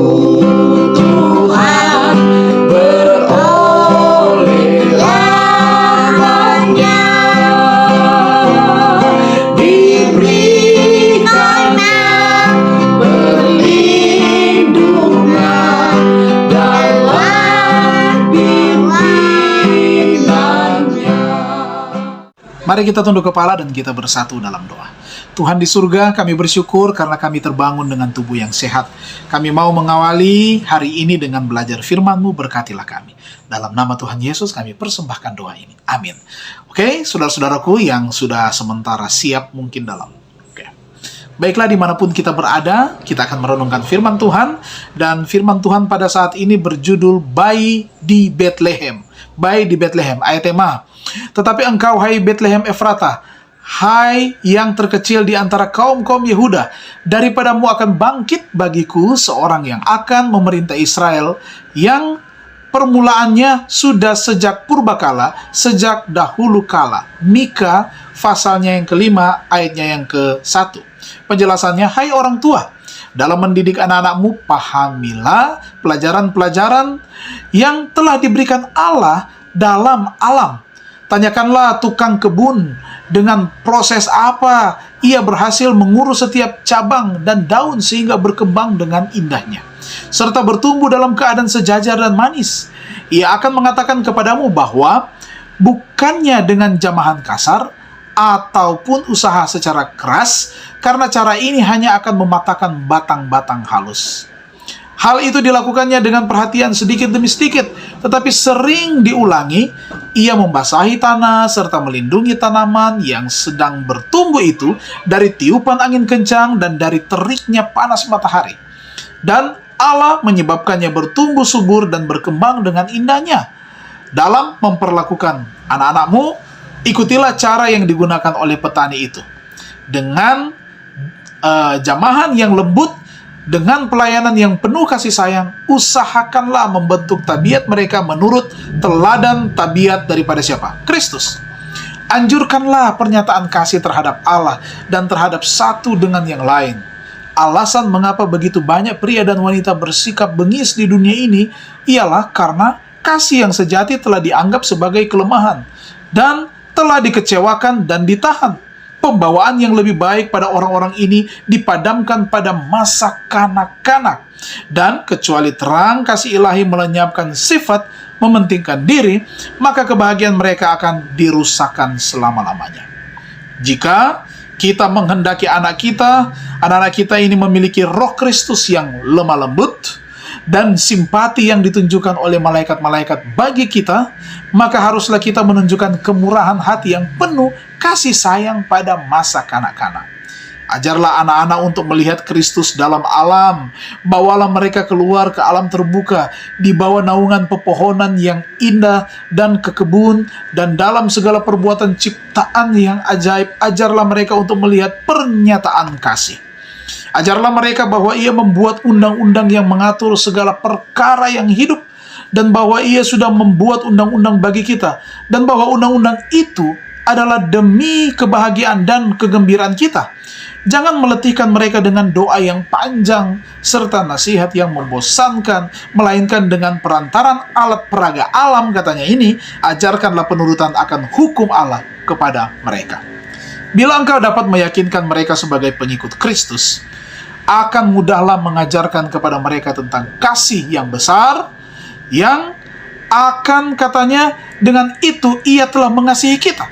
Tuhan, berolehlah hanya, diberikannya perlindungan dalam pimpinannya. Mari kita tunduk kepala dan kita bersatu dalam doa. Tuhan di surga, kami bersyukur karena kami terbangun dengan tubuh yang sehat. Kami mau mengawali hari ini dengan belajar firman-Mu, berkatilah kami. Dalam nama Tuhan Yesus kami persembahkan doa ini. Amin. Oke, saudara-saudaraku yang sudah sementara siap mungkin dalam. Oke. Baiklah, dimanapun kita berada, kita akan merenungkan firman Tuhan. Dan firman Tuhan pada saat ini berjudul Bayi di Betlehem. Bayi di Betlehem, ayat tema. Tetapi engkau, hai Betlehem Efrata, hai yang terkecil di antara kaum-kaum Yehuda, daripadamu akan bangkit bagiku seorang yang akan memerintah Israel, yang permulaannya sudah sejak purbakala, sejak dahulu kala. Mika, pasalnya yang kelima, ayatnya yang ke-1. Penjelasannya, hai orang tua, dalam mendidik anak-anakmu, pahamilah pelajaran-pelajaran yang telah diberikan Allah dalam alam. Tanyakanlah tukang kebun dengan proses apa ia berhasil mengurus setiap cabang dan daun sehingga berkembang dengan indahnya, serta bertumbuh dalam keadaan sejajar dan manis. Ia akan mengatakan kepadamu bahwa bukannya dengan jamahan kasar ataupun usaha secara keras, karena cara ini hanya akan mematahkan batang-batang halus. Hal itu dilakukannya dengan perhatian sedikit demi sedikit, tetapi sering diulangi. Ia membasahi tanah serta melindungi tanaman yang sedang bertumbuh itu dari tiupan angin kencang dan dari teriknya panas matahari. Dan Allah menyebabkannya bertumbuh subur dan berkembang dengan indahnya. Dalam memperlakukan anak-anakmu, ikutilah cara yang digunakan oleh petani itu. Dengan jamahan yang lembut, dengan pelayanan yang penuh kasih sayang, usahakanlah membentuk tabiat mereka menurut teladan tabiat daripada siapa? Kristus. Anjurkanlah pernyataan kasih terhadap Allah dan terhadap satu dengan yang lain. Alasan mengapa begitu banyak pria dan wanita bersikap bengis di dunia ini ialah karena kasih yang sejati telah dianggap sebagai kelemahan dan telah dikecewakan dan ditahan. Pembawaan yang lebih baik pada orang-orang ini dipadamkan pada masa kanak-kanak. Dan kecuali terang kasih ilahi melenyapkan sifat mementingkan diri, maka kebahagiaan mereka akan dirusakkan selama-lamanya. Jika kita menghendaki anak-anak kita ini memiliki roh Kristus yang lemah lembut, dan simpati yang ditunjukkan oleh malaikat-malaikat bagi kita, maka haruslah kita menunjukkan kemurahan hati yang penuh kasih sayang pada masa kanak-kanak. Ajarlah anak-anak untuk melihat Kristus dalam alam. Bawalah mereka keluar ke alam terbuka, di bawah naungan pepohonan yang indah dan ke kebun, dan dalam segala perbuatan ciptaan yang ajaib, ajarlah mereka untuk melihat pernyataan kasih. Ajarlah mereka bahwa ia membuat undang-undang yang mengatur segala perkara yang hidup, dan bahwa ia sudah membuat undang-undang bagi kita, dan bahwa undang-undang itu adalah demi kebahagiaan dan kegembiraan kita. Jangan meletihkan mereka dengan doa yang panjang, serta nasihat yang membosankan, melainkan dengan perantaran alat peraga alam, katanya ini, ajarkanlah penurutan akan hukum Allah kepada mereka. Bila engkau dapat meyakinkan mereka sebagai pengikut Kristus, akan mudahlah mengajarkan kepada mereka tentang kasih yang besar, yang akan, katanya, dengan itu ia telah mengasihi kita.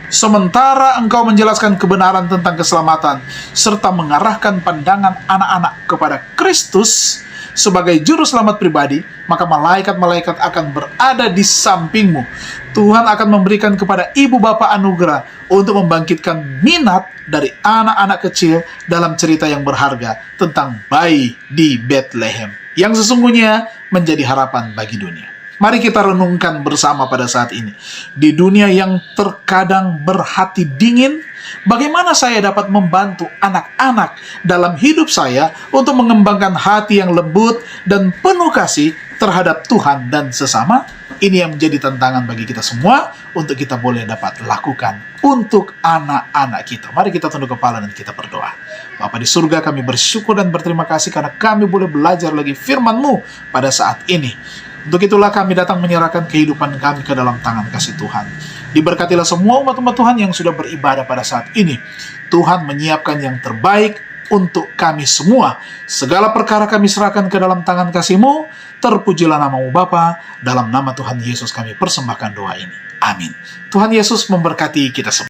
Sementara engkau menjelaskan kebenaran tentang keselamatan, serta mengarahkan pandangan anak-anak kepada Kristus sebagai juru selamat pribadi, maka malaikat-malaikat akan berada di sampingmu. Tuhan akan memberikan kepada ibu bapa anugerah untuk membangkitkan minat dari anak-anak kecil dalam cerita yang berharga tentang bayi di Betlehem, yang sesungguhnya menjadi harapan bagi dunia. Mari kita renungkan bersama pada saat ini. Di dunia yang terkadang berhati dingin, bagaimana saya dapat membantu anak-anak dalam hidup saya untuk mengembangkan hati yang lembut dan penuh kasih terhadap Tuhan dan sesama? Ini yang menjadi tantangan bagi kita semua untuk kita boleh dapat lakukan untuk anak-anak kita. Mari kita tunduk kepala dan kita berdoa. Bapa di surga, kami bersyukur dan berterima kasih karena kami boleh belajar lagi firman-Mu pada saat ini. Untuk itulah kami datang menyerahkan kehidupan kami ke dalam tangan kasih Tuhan. Diberkatilah semua umat-umat Tuhan yang sudah beribadah pada saat ini. Tuhan menyiapkan yang terbaik untuk kami semua. Segala perkara kami serahkan ke dalam tangan kasih-Mu. Terpujilah nama-Mu Bapa. Dalam nama Tuhan Yesus kami persembahkan doa ini. Amin. Tuhan Yesus memberkati kita semua.